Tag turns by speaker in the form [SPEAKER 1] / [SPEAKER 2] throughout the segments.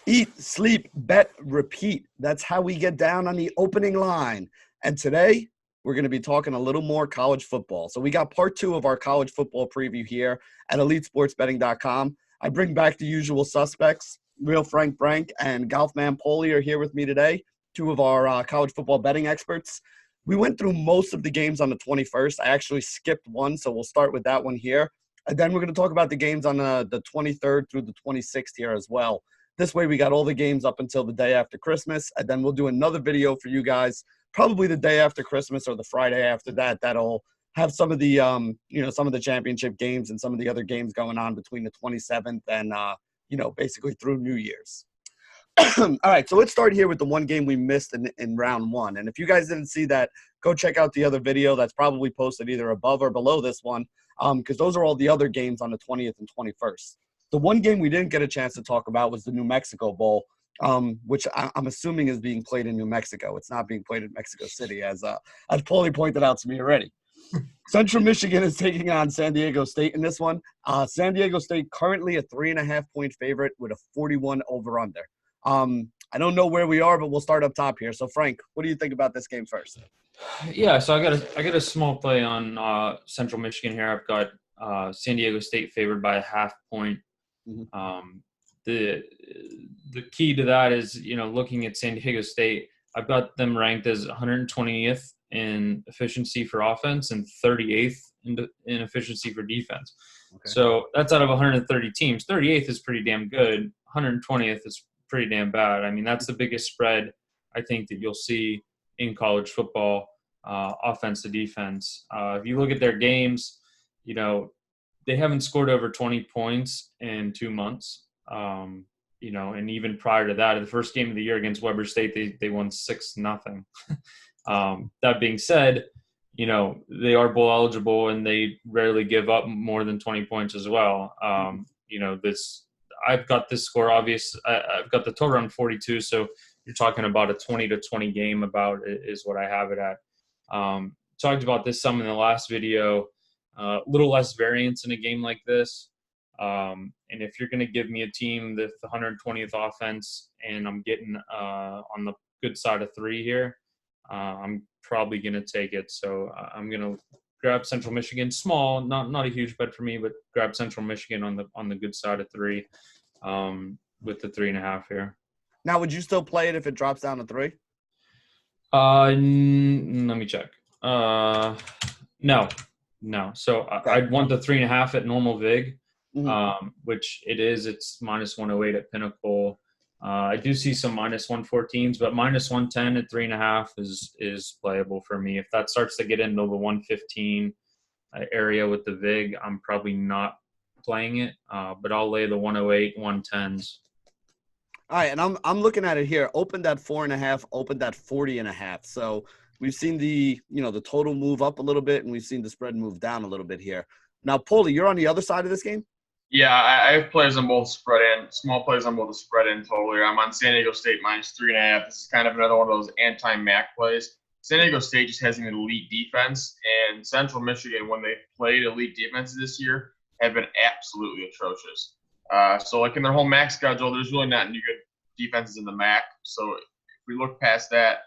[SPEAKER 1] Eat, sleep, bet, repeat. That's how we get down on the opening line. And today, we're going to be talking a little more college football. So we got part 2 of our college football preview here at EliteSportsBetting.com. I bring back the usual suspects. Real Frank Brank and Golfman Poli are here with me today, 2 of our college football betting experts. We went through most of the games on the 21st. I actually skipped one, so we'll start with that one here. And then we're going to talk about the games on the 23rd through the 26th here as well. This way we got all the games up until the day after Christmas, and then we'll do another video for you guys probably the day after Christmas or the Friday after that. That'll have some of the some of the championship games and some of the other games going on between the 27th and basically through New Year's. All right, so let's start here with the one game we missed in round 1. And if you guys didn't see that, go check out the other video that's probably posted either above or below this one, because those are all the other games on the 20th and 21st. The one game we didn't get a chance to talk about was the New Mexico Bowl, which I'm assuming is being played in New Mexico. It's not being played in Mexico City, as Paulie pointed out to me already. Central Michigan is taking on San Diego State in this one. San Diego State currently a 3.5-point favorite with a 41 over-under. I don't know where we are, but we'll start up top here. So, Frank, what do you think about this game first?
[SPEAKER 2] Yeah, so I got a small play on Central Michigan here. I've got San Diego State favored by a half point. Mm-hmm. The key to that is, looking at San Diego State, I've got them ranked as 120th in efficiency for offense and 38th in efficiency for defense. Okay. So that's out of 130 teams. 38th is pretty damn good. 120th is pretty damn bad. I mean, that's the biggest spread I think that you'll see in college football, offense to defense. If you look at their games, they haven't scored over 20 points in 2 months. And even prior to that, in the first game of the year against Weber State, they won 6-0. That being said, they are bowl eligible and they rarely give up more than 20 points as well. I've got this score obvious. I've got the total around 42. So you're talking about a 20-20 game about is what I have it at. Talked about this some in the last video. A little less variance in a game like this. And if you're going to give me a team with the 120th offense and I'm getting on the good side of 3 here, I'm probably going to take it. So I'm going to grab Central Michigan, small, not a huge bet for me, but grab Central Michigan on the good side of 3 with the 3.5 here.
[SPEAKER 1] Now, would you still play it if it drops down to 3?
[SPEAKER 2] Let me check. No. So
[SPEAKER 1] Okay.
[SPEAKER 2] I'd want the 3.5 at normal VIG,
[SPEAKER 1] Mm-hmm.
[SPEAKER 2] which it is. It's minus 108 at Pinnacle. I do see some minus 114s, but minus 110 at 3.5 is playable for me. If that starts to get into the 115 area with the VIG, I'm probably not playing it, but I'll lay the 108, 110s.
[SPEAKER 1] All right, and I'm looking at it here. Opened at 4.5, opened at 40.5. So we've seen the total move up a little bit, and we've seen the spread move down a little bit here. Now, Paulie, you're on the other side of this game?
[SPEAKER 3] Yeah, I have players on both spread and small plays on both the spread and total here. I'm on San Diego State minus 3.5. This is kind of another one of those anti-MAC plays. San Diego State just has an elite defense, and Central Michigan, when they played elite defenses this year, have been absolutely atrocious. So like in their home MAC schedule, there's really not any good defenses in the MAC. So if we look past that,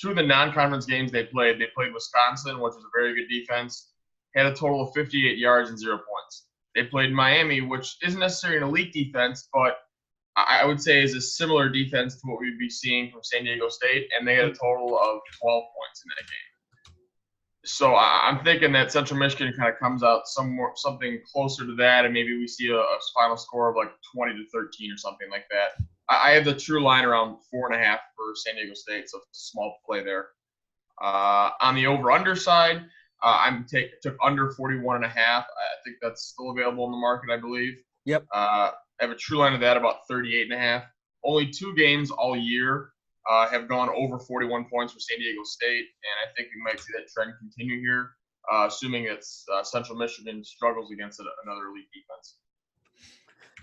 [SPEAKER 3] 2 of the non-conference games they played Wisconsin, which was a very good defense, had a total of 58 yards and 0 points. They played Miami, which isn't necessarily an elite defense, but I would say is a similar defense to what we'd be seeing from San Diego State, and they had a total of 12 points in that game. So I'm thinking that Central Michigan kind of comes out something closer to that, and maybe we see a final score of like 20-13 or something like that. I have the true line around 4.5 for San Diego State, so it's a small play there. On the over-under side, I took under 41.5. I think that's still available in the market, I believe.
[SPEAKER 1] Yep.
[SPEAKER 3] I have a true line of that about 38.5. Only 2 games all year have gone over 41 points for San Diego State, and I think we might see that trend continue here, assuming it's Central Michigan struggles against another elite defense.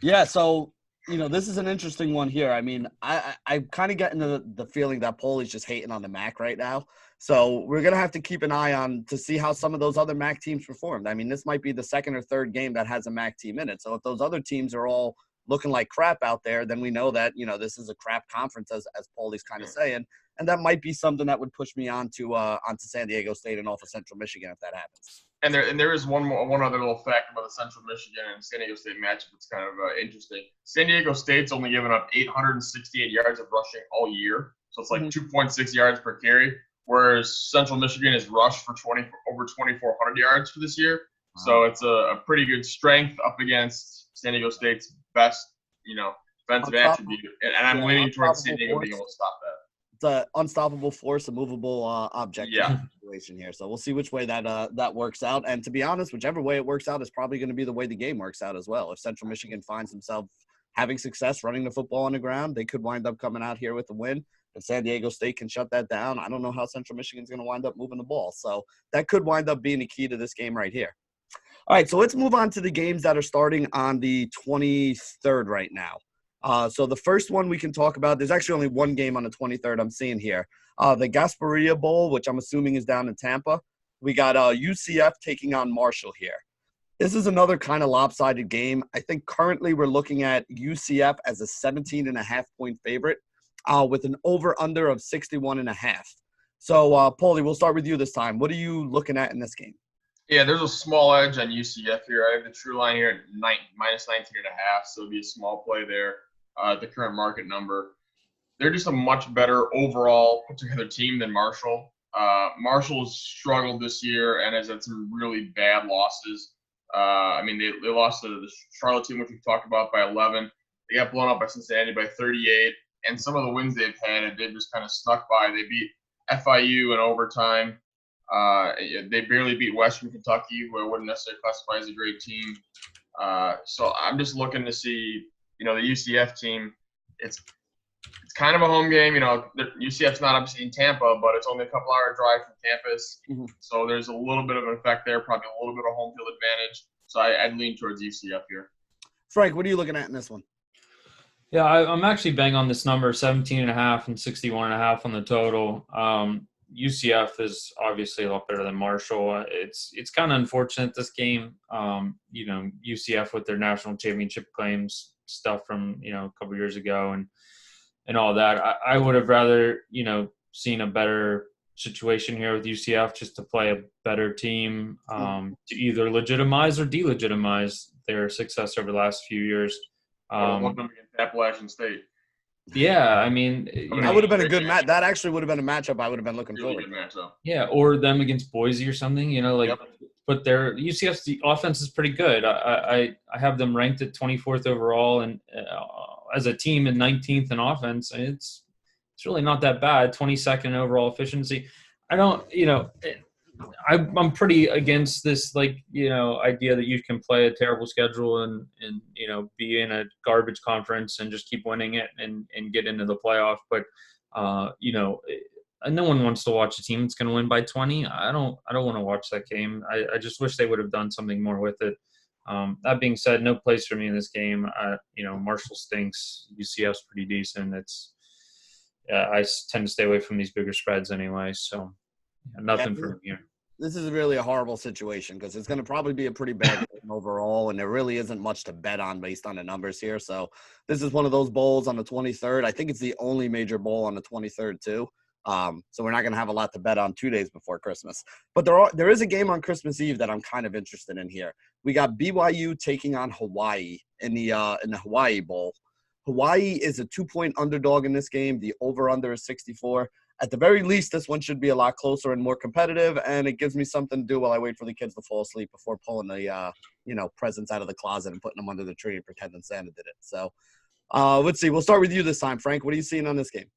[SPEAKER 1] Yeah, so this is an interesting one here. I mean, I'm kind of getting the feeling that Paulie's just hating on the MAC right now. So we're going to have to keep an eye on to see how some of those other MAC teams performed. I mean, this might be the second or third game that has a MAC team in it. So if those other teams are all looking like crap out there, then we know that, this is a crap conference, as Paulie's kind of saying. And that might be something that would push me onto San Diego State and off of Central Michigan if that happens.
[SPEAKER 3] And there is one other little fact about the Central Michigan and San Diego State matchup that's kind of interesting. San Diego State's only given up 868 yards of rushing all year, so it's like 2.6 yards per carry, whereas Central Michigan has rushed for over 2,400 yards for this year. Wow. So it's a pretty good strength up against San Diego State's best, defensive attribute, and I'm leaning towards San Diego being able to stop that.
[SPEAKER 1] It's an unstoppable force, a movable object situation here. So we'll see which way that works out. And to be honest, whichever way it works out is probably going to be the way the game works out as well. If Central Michigan finds themselves having success running the football on the ground, they could wind up coming out here with a win. If San Diego State can shut that down, I don't know how Central Michigan's going to wind up moving the ball. So that could wind up being the key to this game right here. All right, so let's move on to the games that are starting on the 23rd right now. So the first one we can talk about, there's actually only one game on the 23rd I'm seeing here. The Gasparilla Bowl, which I'm assuming is down in Tampa. We got UCF taking on Marshall here. This is another kind of lopsided game. I think currently we're looking at UCF as a 17.5-point favorite with an over-under of 61.5. So, Paulie, we'll start with you this time. What are you looking at in this game?
[SPEAKER 3] Yeah, there's a small edge on UCF here. I have the true line here at minus 19.5, so it'd be a small play there. The current market number. They're just a much better overall put-together team than Marshall. Marshall's struggled this year and has had some really bad losses. They lost to the Charlotte team, which we've talked about, by 11. They got blown up by Cincinnati by 38. And some of the wins they've had, they've just kind of snuck by. They beat FIU in overtime. They barely beat Western Kentucky, who I wouldn't necessarily classify as a great team. So I'm just looking to see, the UCF team. It's kind of a home game. UCF's not obviously in Tampa, but it's only a couple-hour drive from campus. Mm-hmm. So there's a little bit of an effect there, probably a little bit of home field advantage. So I'd lean towards UCF here.
[SPEAKER 1] Frank, what are you looking at in this one?
[SPEAKER 2] Yeah, I'm actually bang on this number, 17.5 and 61.5 on the total. UCF is obviously a lot better than Marshall. It's kind of unfortunate this game. UCF with their national championship claims stuff from a couple years ago and all that. I would have rather seen a better situation here with UCF just to play a better team to either legitimize or delegitimize their success over the last few years.
[SPEAKER 3] One of them against Appalachian State.
[SPEAKER 2] Yeah,
[SPEAKER 1] that would have been a good match. That actually would have been a matchup I would have been looking
[SPEAKER 3] really
[SPEAKER 1] forward
[SPEAKER 3] to. Matchup.
[SPEAKER 2] Yeah, or them against Boise or something. Yep. But their UCF's offense is pretty good. I have them ranked at 24th overall, and as a team in 19th in offense, it's really not that bad. 22nd overall efficiency. I'm pretty against this idea that you can play a terrible schedule and be in a garbage conference and just keep winning it and get into the playoff. But no one wants to watch a team that's going to win by 20. I don't want to watch that game. I just wish they would have done something more with it. That being said, no place for me in this game. Marshall stinks. UCF's pretty decent. I tend to stay away from these bigger spreads anyway. So nothing for me here.
[SPEAKER 1] This is really a horrible situation because it's going to probably be a pretty bad game overall, and there really isn't much to bet on based on the numbers here. So this is one of those bowls on the 23rd. I think it's the only major bowl on the 23rd too. So we're not going to have a lot to bet on 2 days before Christmas. But there is a game on Christmas Eve that I'm kind of interested in here. We got BYU taking on Hawaii in the Hawaii Bowl. Hawaii is a 2-point underdog in this game. The over-under is 64. At the very least, this one should be a lot closer and more competitive, and it gives me something to do while I wait for the kids to fall asleep before pulling the presents out of the closet and putting them under the tree and pretending Santa did it. So let's see. We'll start with you this time, Frank. What are you seeing on this game?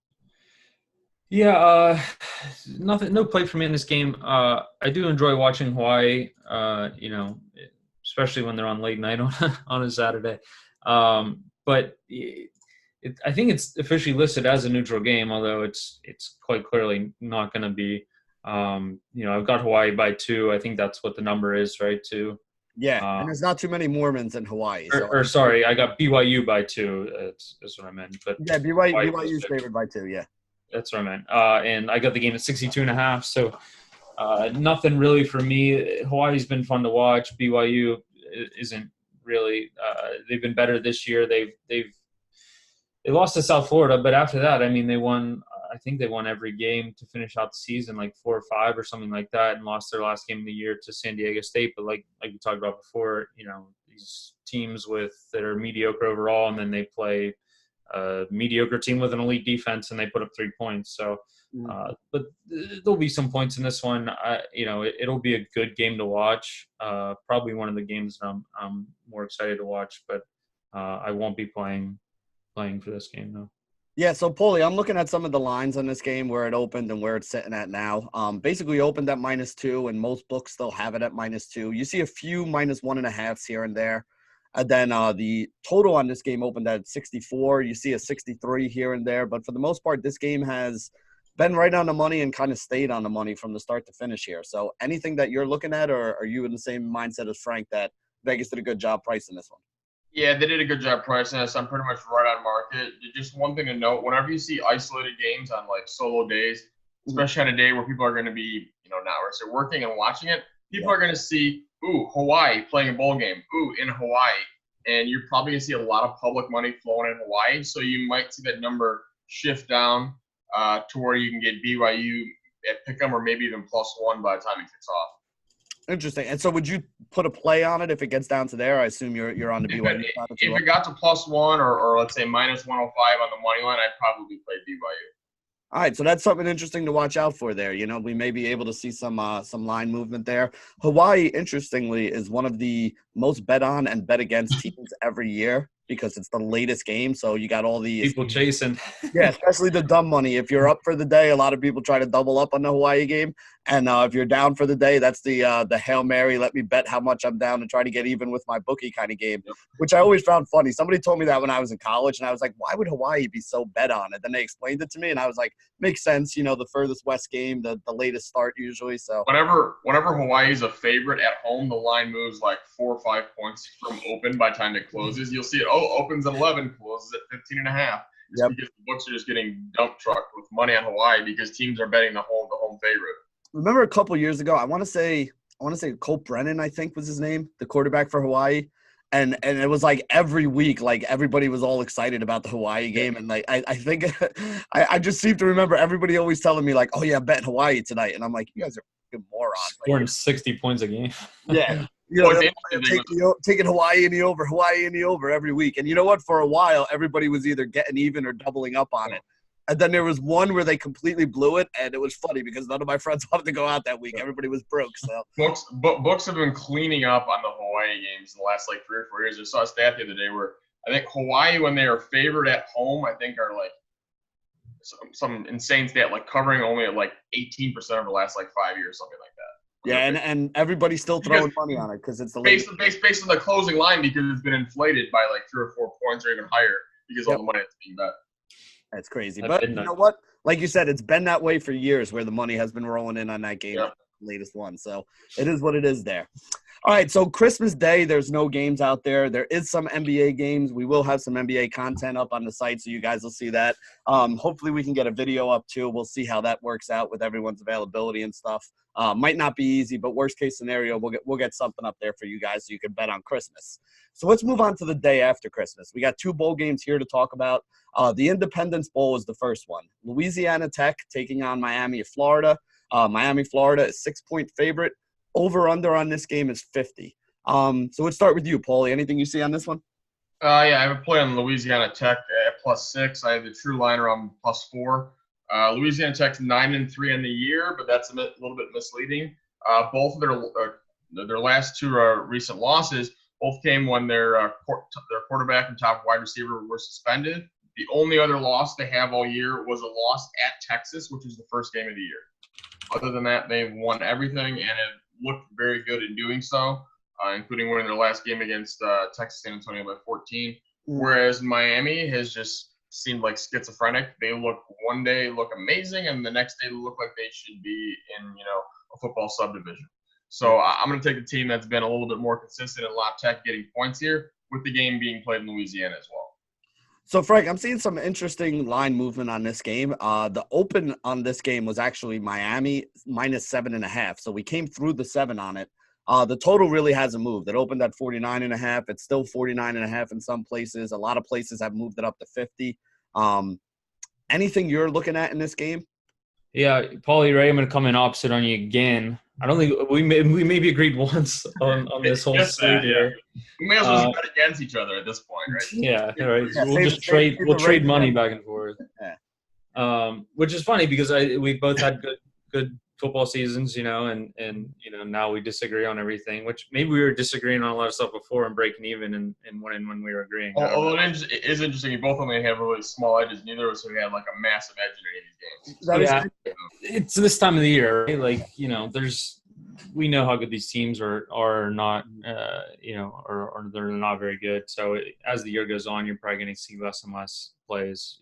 [SPEAKER 2] Yeah, no play for me in this game. I do enjoy watching Hawaii, especially when they're on late night on a Saturday. But I think it's officially listed as a neutral game, although it's quite clearly not going to be. I've got Hawaii by 2. I think that's what the number is, right? 2.
[SPEAKER 1] Yeah, and there's not too many Mormons in Hawaii.
[SPEAKER 2] Sorry, I got BYU by 2. That's what I meant. But
[SPEAKER 1] yeah, BYU's favored by 2. Yeah,
[SPEAKER 2] that's what I meant. And I got the game at 62.5. So nothing really for me. Hawaii's been fun to watch. BYU isn't really. They've been better this year. They lost to South Florida, but after that, I mean, they won. I think they won every game to finish out the season, like 4 or 5 or something like that, and lost their last game of the year to San Diego State. But like we talked about before, these teams that are mediocre overall, and then they play a mediocre team with an elite defense, and they put up 3 points. So, but there'll be some points in this one. It'll be a good game to watch. Probably one of the games that I'm more excited to watch, but I won't be playing for this game though.
[SPEAKER 1] Yeah, so Paulie, I'm looking at some of the lines on this game where it opened and where it's sitting at now. Basically opened at -2, and most books still have it at -2. You see a few -1.5s here and there. And then the total on this game opened at 64. You see a 63 here and there. But for the most part, this game has been right on the money and kind of stayed on the money from the start to finish here. So anything that you're looking at, or are you in the same mindset as Frank that Vegas did a good job pricing this one?
[SPEAKER 3] Yeah, they did a good job pricing this. I'm pretty much right on market. Just one thing to note, whenever you see isolated games on like solo days, especially on a day where people are going to be, not where they're working and watching it, people are going to see, ooh, Hawaii playing a bowl game, ooh, in Hawaii. And you're probably going to see a lot of public money flowing in Hawaii. So you might see that number shift down to where you can get BYU at Pick'em or maybe even +1 by the time it kicks off.
[SPEAKER 1] Interesting. And so would you put a play on it if it gets down to there? I assume you're on the BYU side.
[SPEAKER 3] If it got to +1 or let's say -105 on the money line, I'd probably play BYU.
[SPEAKER 1] All right, so that's something interesting to watch out for there. We may be able to see some line movement there. Hawaii, interestingly, is one of the most bet on and bet against teams every year because it's the latest game. So you got all the
[SPEAKER 2] people chasing.
[SPEAKER 1] Yeah, especially the dumb money. If you're up for the day, a lot of people try to double up on the Hawaii game. And if you're down for the day, that's the Hail Mary, let me bet how much I'm down and try to get even with my bookie kind of game, which I always found funny. Somebody told me that when I was in college, and I was like, why would Hawaii be so bet on it? Then they explained it to me, and I was like, makes sense. The furthest west game, the latest start usually. So
[SPEAKER 3] whenever Hawaii is a favorite at home, the line moves like 4 or 5 points from open by the time it closes. You'll see it, opens at 11, closes at 15.5. Because the books are just getting dump trucked with money on Hawaii because teams are betting the home favorite.
[SPEAKER 1] Remember a couple years ago, I want to say Colt Brennan, I think was his name, the quarterback for Hawaii. And it was like every week, like everybody was all excited about the Hawaii game. And like, I think I just seem to remember everybody always telling me like, oh yeah, bet Hawaii tonight. And I'm like, you guys are fucking morons.
[SPEAKER 2] Scoring 60 points a game.
[SPEAKER 1] Yeah. Taking Hawaii in the over every week. And you know what? For a while, everybody was either getting even or doubling up on it. And then there was one where they completely blew it, and it was funny because none of my friends wanted to go out that week. Everybody was broke. So
[SPEAKER 3] books have been cleaning up on the Hawaii games in the last like 3 or 4 years. I saw a stat the other day where I think Hawaii, when they are favored at home, I think are like some insane stat, like covering only at like 18% of the last like 5 years, something like that.
[SPEAKER 1] Yeah, and everybody's still throwing money on it because it's the
[SPEAKER 3] based on the closing line because it's been inflated by like 3 or 4 points or even higher because all the money that's being bet.
[SPEAKER 1] That's crazy. But you know what? Like you said, it's been that way for years where the money has been rolling in on that game, the latest one. So it is what it is there. All right, so Christmas Day, there's no games out there. There is some NBA games. We will have some NBA content up on the site, so you guys will see that. Hopefully we can get a video up too. We'll see how that works out with everyone's availability and stuff. Might not be easy, but worst case scenario, we'll get something up there for you guys so you can bet on Christmas. So let's move on to the day after Christmas. We got 2 bowl games here to talk about. The Independence Bowl is the first one. Louisiana Tech taking on Miami of Florida. Miami, Florida is 6-point favorite. Over-under on this game is 50. So let's start with you, Paulie. Anything you see on this one?
[SPEAKER 3] Yeah, I have a play on Louisiana Tech at +6. I have the true line around +4. Louisiana Tech's 9-3 in the year, but that's a little bit misleading. Both of their last 2 recent losses both came when their quarterback and top wide receiver were suspended. The only other loss they have all year was a loss at Texas, which was the first game of the year. Other than that, they've won everything and have looked very good in doing so, including winning their last game against Texas San Antonio by 14. Whereas Miami has just seemed like schizophrenic. They one day look amazing, and the next day look like they should be in a football subdivision. So I'm going to take the team that's been a little bit more consistent in La Tech getting points here, with the game being played in Louisiana as well.
[SPEAKER 1] So, Frank, I'm seeing some interesting line movement on this game. The open on this game was actually Miami -7.5. So we came through the 7 on it. The total really hasn't moved. It opened at 49.5. It's still 49.5 in some places. A lot of places have moved it up to 50. Anything you're looking at in this game?
[SPEAKER 2] Yeah, Paulie Ray, I'm going to come in opposite on you again. I don't think we maybe agreed once on this whole slate here.
[SPEAKER 3] We may as well bet against each other at this point, right?
[SPEAKER 2] Yeah, right.
[SPEAKER 1] Yeah,
[SPEAKER 2] We'll just trade. We'll trade money back and forth.
[SPEAKER 1] Yeah.
[SPEAKER 2] Which is funny because we've both had good football seasons, and now we disagree on everything. Which maybe we were disagreeing on a lot of stuff before and breaking even, and when we were agreeing.
[SPEAKER 3] Although it is interesting, you both only have really small edges. Neither of us have had like a massive edge in any of these games.
[SPEAKER 2] Yeah, it's this time of the year, right? Like we know how good these teams are not, or they're not very good. So as the year goes on, you're probably going to see less and less plays,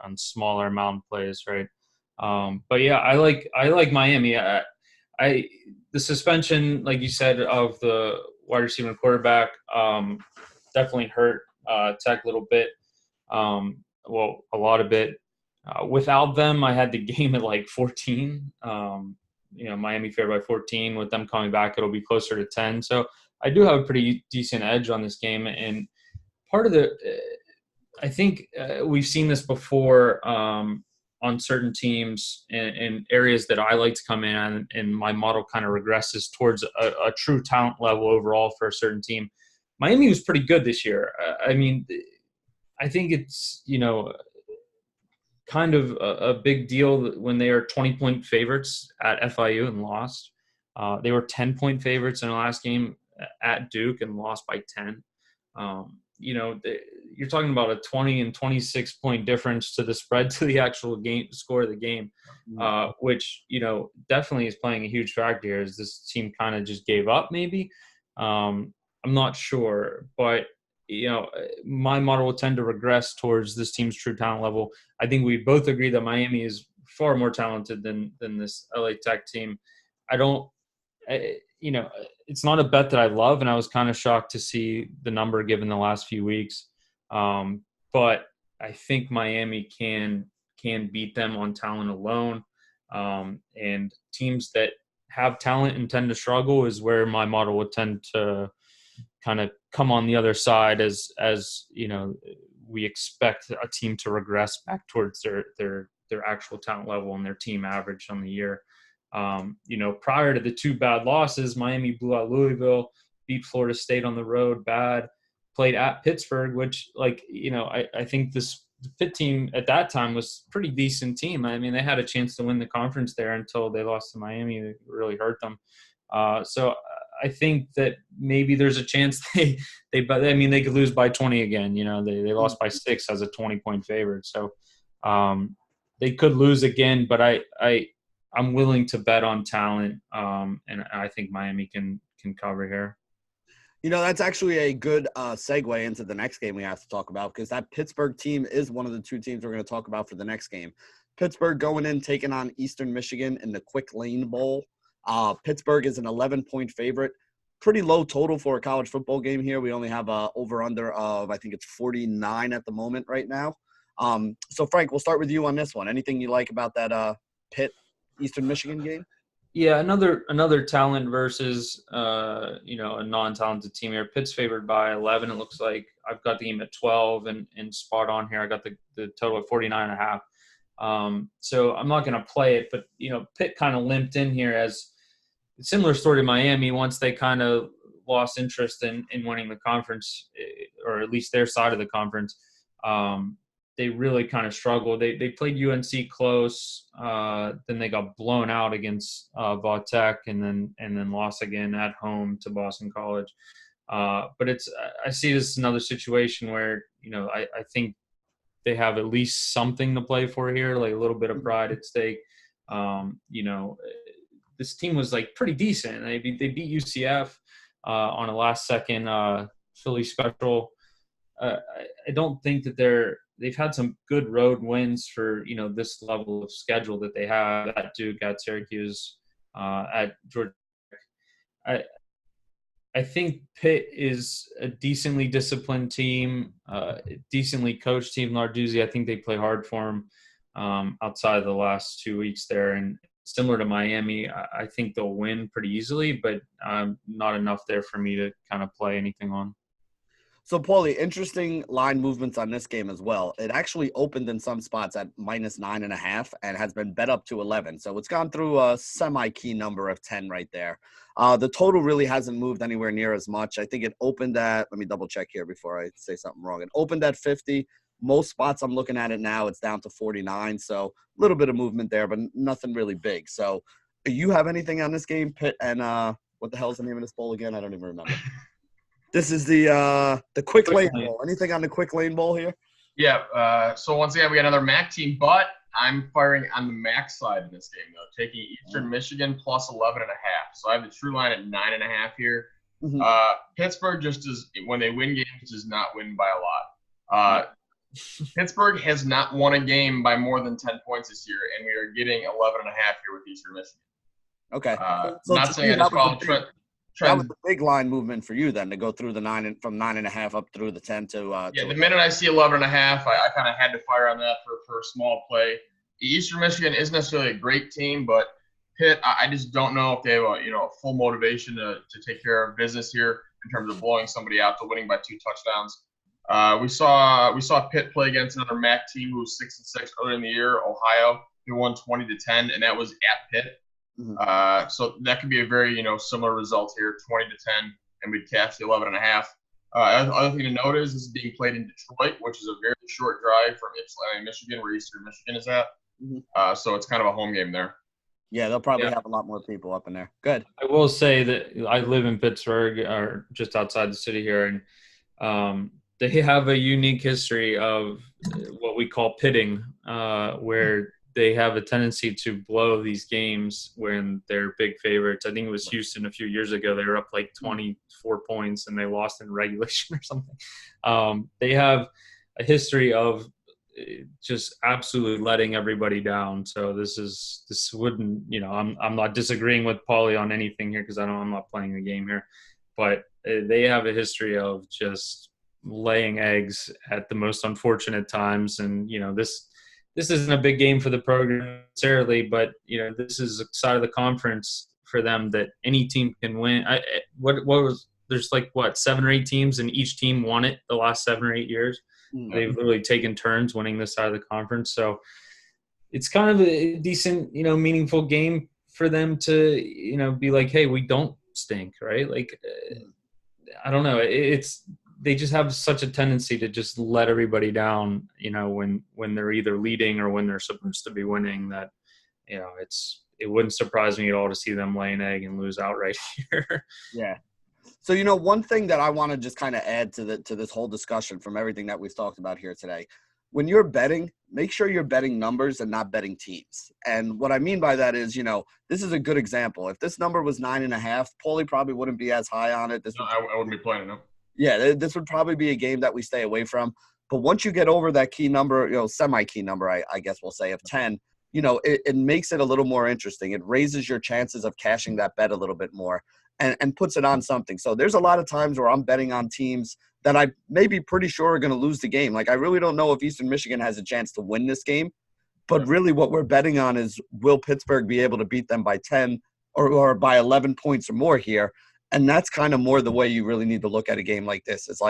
[SPEAKER 2] on smaller amount of plays, right? But yeah, I like Miami. The suspension, like you said, of the wide receiver and quarterback, definitely hurt Tech a little bit. Well, a lot of it. Without them, I had the game at like 14. Miami favored by 14. With them coming back, it'll be closer to 10. So I do have a pretty decent edge on this game. And part of I think we've seen this before on certain teams and areas that I like to come in, and my model kind of regresses towards a true talent level overall for a certain team. Miami was pretty good this year. I think it's, kind of a big deal when they are 20-point favorites at FIU and lost. They were 10-point favorites in the last game at Duke and lost by 10. You're talking about a 20 and 26-point difference to the spread to the actual game score of the game, which, definitely is playing a huge factor here. Is this team kind of just gave up maybe? I'm not sure, but my model will tend to regress towards this team's true talent level. I think we both agree that Miami is far more talented than this LA Tech team. It's not a bet that I love, and I was kind of shocked to see the number given the last few weeks. But I think Miami can beat them on talent alone. And teams that have talent and tend to struggle is where my model would tend to kind of come on the other side as we expect a team to regress back towards their actual talent level and their team average on the year. Prior to the two bad losses, Miami blew out Louisville, beat Florida State on the road bad, played at Pittsburgh, which I think the Pitt team at that time was a pretty decent team. I mean, they had a chance to win the conference there until they lost to Miami. It really hurt them. So I think that maybe there's a chance they could lose by 20 again. They lost by 6 as a 20-point favorite. So they could lose again, but I'm willing to bet on talent, and I think Miami can cover here.
[SPEAKER 1] That's actually a good segue into the next game we have to talk about, because that Pittsburgh team is one of the two teams we're going to talk about for the next game. Pittsburgh going in, taking on Eastern Michigan in the Quick Lane Bowl. Pittsburgh is an 11-point favorite. Pretty low total for a college football game here. We only have a over-under of, I think it's 49 at the moment right now. So, Frank, we'll start with you on this one. Anything you like about that Pitt Eastern Michigan game?
[SPEAKER 2] Yeah, another talent versus a non-talented team here. Pitt's favored by 11. It looks like I've got the game at 12 and spot on here. I got the total at 49.5. So I'm not going to play it, but Pitt kind of limped in here as a similar story to Miami. Once they kind of lost interest in winning the conference, or at least their side of the conference, they really kind of struggled. They played UNC close, then they got blown out against Va Tech, and then lost again at home to Boston College. But I see this as another situation where I think they have at least something to play for here, like a little bit of pride at stake. This team was like pretty decent. They beat UCF on a last-second Philly special. I don't think that they've had some good road wins for this level of schedule that they have at Duke, at Syracuse, at Georgia. I think Pitt is a decently disciplined team, decently coached team. Narduzzi, I think they play hard for him outside of the last 2 weeks there in similar to Miami. I think they'll win pretty easily, but not enough there for me to kind of play anything on.
[SPEAKER 1] So, Paulie, interesting line movements on this game as well. It actually opened in some spots at -9.5 and has been bet up to 11. So it's gone through a semi-key number of 10 right there. The total really hasn't moved anywhere near as much. I think it opened at, let me double check here before I say something wrong. It opened at 50. Most spots I'm looking at it now, it's down to 49. So a little bit of movement there, but nothing really big. So do you have anything on this game, Pitt? And what the hell is the name of this bowl again? I don't even remember. This is the quick lane bowl. Anything on the quick lane bowl here?
[SPEAKER 3] Yeah. So once again, we got another MAC team, but I'm firing on the MAC side in this game, though, taking Eastern Michigan plus 11.5. So I have the true line at 9.5 here.
[SPEAKER 1] Mm-hmm.
[SPEAKER 3] Pittsburgh just does, when they win games, does not win by a lot. Pittsburgh has not won a game by more than 10 points this year, and we are getting 11.5 here with Eastern Michigan.
[SPEAKER 1] Okay.
[SPEAKER 3] So not saying I just call Trent.
[SPEAKER 1] That was the big line movement for you then, to go through the from 9.5 up through the 10 to
[SPEAKER 3] yeah, the minute I see 11.5, I kind of had to fire on that for a small play. Eastern Michigan isn't necessarily a great team, but Pitt, I just don't know if they have a full motivation to take care of business here in terms of blowing somebody out to winning by 2 touchdowns. We saw Pitt play against another MAC team who was 6-6 earlier in the year, Ohio, who won 20-10, and that was at Pitt. Mm-hmm. So that could be a very similar result here, 20-10, and we'd cash the 11.5. Other thing to note is this is being played in Detroit, which is a very short drive from Ypsilanti, Michigan, where Eastern Michigan is at. Mm-hmm. So it's kind of a home game there.
[SPEAKER 1] Yeah, they'll probably have a lot more people up in there. Good.
[SPEAKER 2] I will say that I live in Pittsburgh, or just outside the city here, and they have a unique history of what we call pitting, where they have a tendency to blow these games when they're big favorites. I think it was Houston a few years ago. They were up like 24 points and they lost in regulation or something. They have a history of just absolutely letting everybody down. So this wouldn't, I'm not disagreeing with Paulie on anything here because I'm not playing the game here, but they have a history of just laying eggs at the most unfortunate times. And, this isn't a big game for the program necessarily, but, this is a side of the conference for them that any team can win. There's 7 or 8 teams, and each team won it the last 7 or 8 years. Mm-hmm. They've literally taken turns winning this side of the conference. So it's kind of a decent, meaningful game for them to, be like, hey, we don't stink, right? I don't know. They just have such a tendency to just let everybody down, when they're either leading or when they're supposed to be winning, that, it wouldn't surprise me at all to see them lay an egg and lose outright here.
[SPEAKER 1] Yeah. So, one thing that I want to just kind of add to this whole discussion from everything that we've talked about here today, when you're betting, make sure you're betting numbers and not betting teams. And what I mean by that is, this is a good example. If this number was 9.5, Paulie probably wouldn't be as high on it.
[SPEAKER 3] I wouldn't be playing it.
[SPEAKER 1] Yeah, this would probably be a game that we stay away from. But once you get over that key number, semi-key number, I guess we'll say, of 10, it makes it a little more interesting. It raises your chances of cashing that bet a little bit more and puts it on something. So there's a lot of times where I'm betting on teams that I may be pretty sure are going to lose the game. I really don't know if Eastern Michigan has a chance to win this game. But really what we're betting on is, will Pittsburgh be able to beat them by 10 or by 11 points or more here? And that's kind of more the way you really need to look at a game like this. It's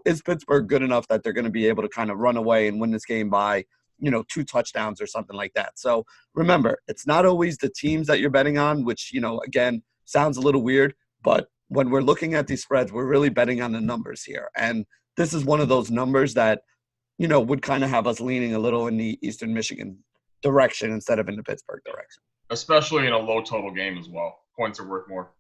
[SPEAKER 1] is Pittsburgh good enough that they're going to be able to kind of run away and win this game by, 2 touchdowns or something like that? So remember, it's not always the teams that you're betting on, which, again, sounds a little weird. But when we're looking at these spreads, we're really betting on the numbers here. And this is one of those numbers that, would kind of have us leaning a little in the Eastern Michigan direction instead of in the Pittsburgh direction.
[SPEAKER 3] Especially in a low total game as well. Points are worth more.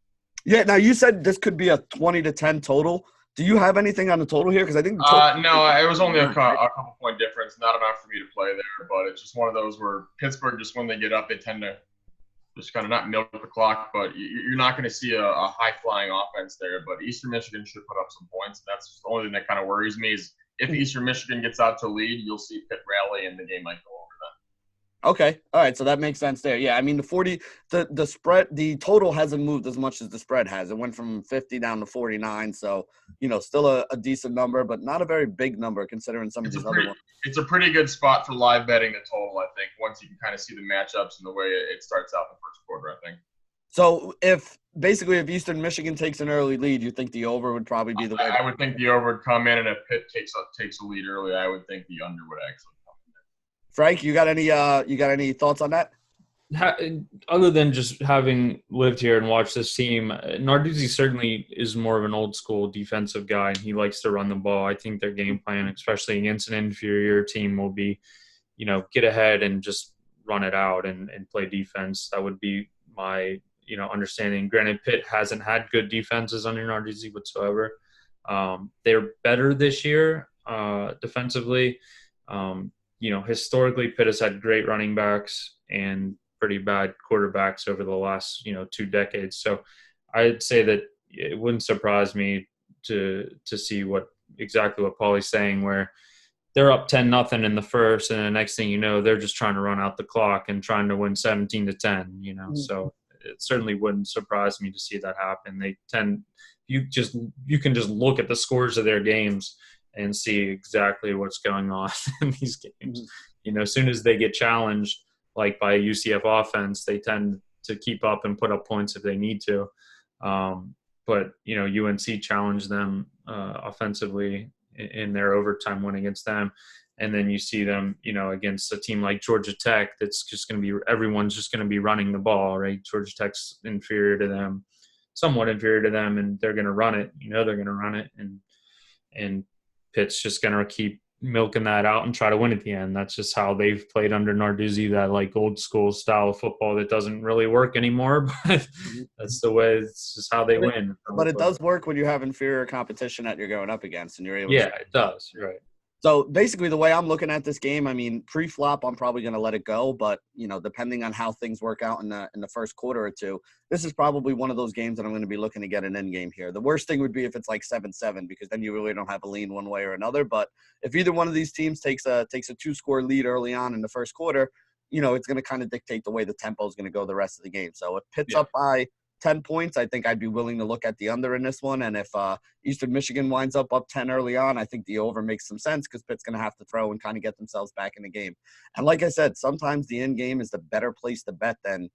[SPEAKER 1] Yeah, now you said this could be a 20-10 total. Do you have anything on the total here? Because I think the total
[SPEAKER 3] no, it was only a couple point difference, not enough for me to play there. But it's just one of those where Pittsburgh, just when they get up, they tend to just kind of not milk the clock. But you're not going to see a high-flying offense there. But Eastern Michigan should put up some points. That's just the only thing that kind of worries me is if Eastern Michigan gets out to lead, you'll see Pitt rally and the game might go over then.
[SPEAKER 1] Okay. All right. So that makes sense there. Yeah. I mean, the spread, the total hasn't moved as much as the spread has. It went from 50 down to 49. So, still a decent number, but not a very big number considering some of these other ones.
[SPEAKER 3] It's a pretty good spot for live betting the total, I think, once you can kind of see the matchups and the way it starts out in the first quarter, I think.
[SPEAKER 1] So if Eastern Michigan takes an early lead, you think the over would probably be the way?
[SPEAKER 3] I would think the over would come in, and if Pitt takes a lead early, I would think the under would actually come in.
[SPEAKER 1] Frank, you got any thoughts on that?
[SPEAKER 2] Other than just having lived here and watched this team, Narduzzi certainly is more of an old school defensive guy, and he likes to run the ball. I think their game plan, especially against an inferior team, will be, get ahead and just run it out and play defense. That would be my understanding. Granted, Pitt hasn't had good defenses under Narduzzi whatsoever. They're better this year defensively. Historically, Pitt has had great running backs and pretty bad quarterbacks over the last 2 decades. So I'd say that it wouldn't surprise me to see exactly what Paulie's saying, where they're up 10-0 in the first, and the next thing you know, they're just trying to run out the clock and trying to win 17-10.
[SPEAKER 1] Mm-hmm.
[SPEAKER 2] So it certainly wouldn't surprise me to see that happen. You can just look at the scores of their games and see exactly what's going on in these games. As soon as they get challenged, like by a UCF offense, they tend to keep up and put up points if they need to. But UNC challenged them offensively in their overtime win against them. And then you see them, against a team like Georgia Tech, that's just going to be – everyone's just going to be running the ball, right? Georgia Tech's somewhat inferior to them, and they're going to run it. They're going to run it. And Pitt's just going to keep milking that out and try to win at the end. That's just how they've played under Narduzzi, that like old school style of football that doesn't really work anymore, but that's the way, it's just how they win.
[SPEAKER 1] But it does work when you have inferior competition that you're going up against and you're able
[SPEAKER 2] to. Yeah, it does. Right.
[SPEAKER 1] So basically the way I'm looking at this game, I mean, pre-flop, I'm probably going to let it go. But, depending on how things work out in the first quarter or two, this is probably one of those games that I'm going to be looking to get an end game here. The worst thing would be if it's like 7-7, because then you really don't have a lean one way or another. But if either one of these teams takes a 2-score lead early on in the first quarter, it's going to kind of dictate the way the tempo is going to go the rest of the game. So if Pitt's up by 10 points, I think I'd be willing to look at the under in this one. And if Eastern Michigan winds up 10 early on, I think the over makes some sense because Pitt's going to have to throw and kind of get themselves back in the game. And like I said, sometimes the end game is the better place to bet than,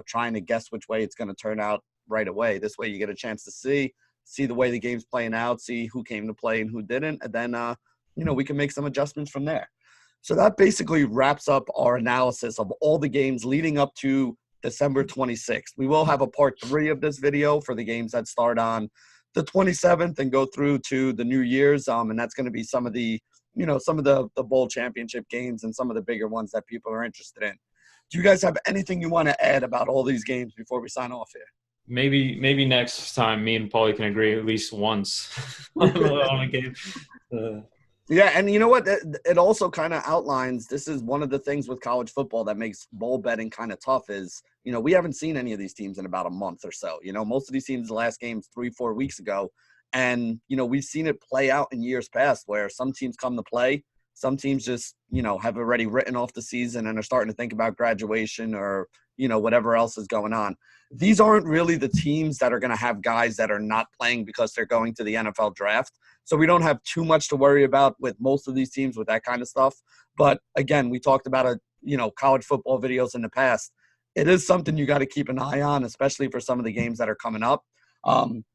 [SPEAKER 1] trying to guess which way it's going to turn out right away. This way you get a chance to see the way the game's playing out, see who came to play and who didn't. And then, we can make some adjustments from there. So that basically wraps up our analysis of all the games leading up to December 26th. We will have a part 3 of this video for the games that start on the 27th and go through to the New Year's. And that's going to be some of the bowl championship games and some of the bigger ones that people are interested in. Do you guys have anything you want to add about all these games before we sign off here?
[SPEAKER 2] Maybe next time me and Paulie can agree at least once on a game.
[SPEAKER 1] Yeah, and you know what? It also kind of outlines, this is one of the things with college football that makes bowl betting kind of tough is, we haven't seen any of these teams in about a month or so. Most of these teams, the last game's 3-4 weeks ago. And, we've seen it play out in years past where some teams come to play. Some teams just, have already written off the season and are starting to think about graduation or, whatever else is going on. These aren't really the teams that are going to have guys that are not playing because they're going to the NFL draft. So we don't have too much to worry about with most of these teams with that kind of stuff. But again, we talked about college football videos in the past. It is something you got to keep an eye on, especially for some of the games that are coming up.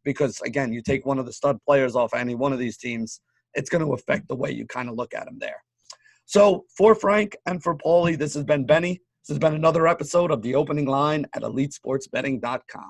[SPEAKER 1] Because again, you take one of the stud players off any one of these teams, it's going to affect the way you kind of look at them there. So for Frank and for Paulie, this has been Benny. This has been another episode of The Opening Line at EliteSportsBetting.com.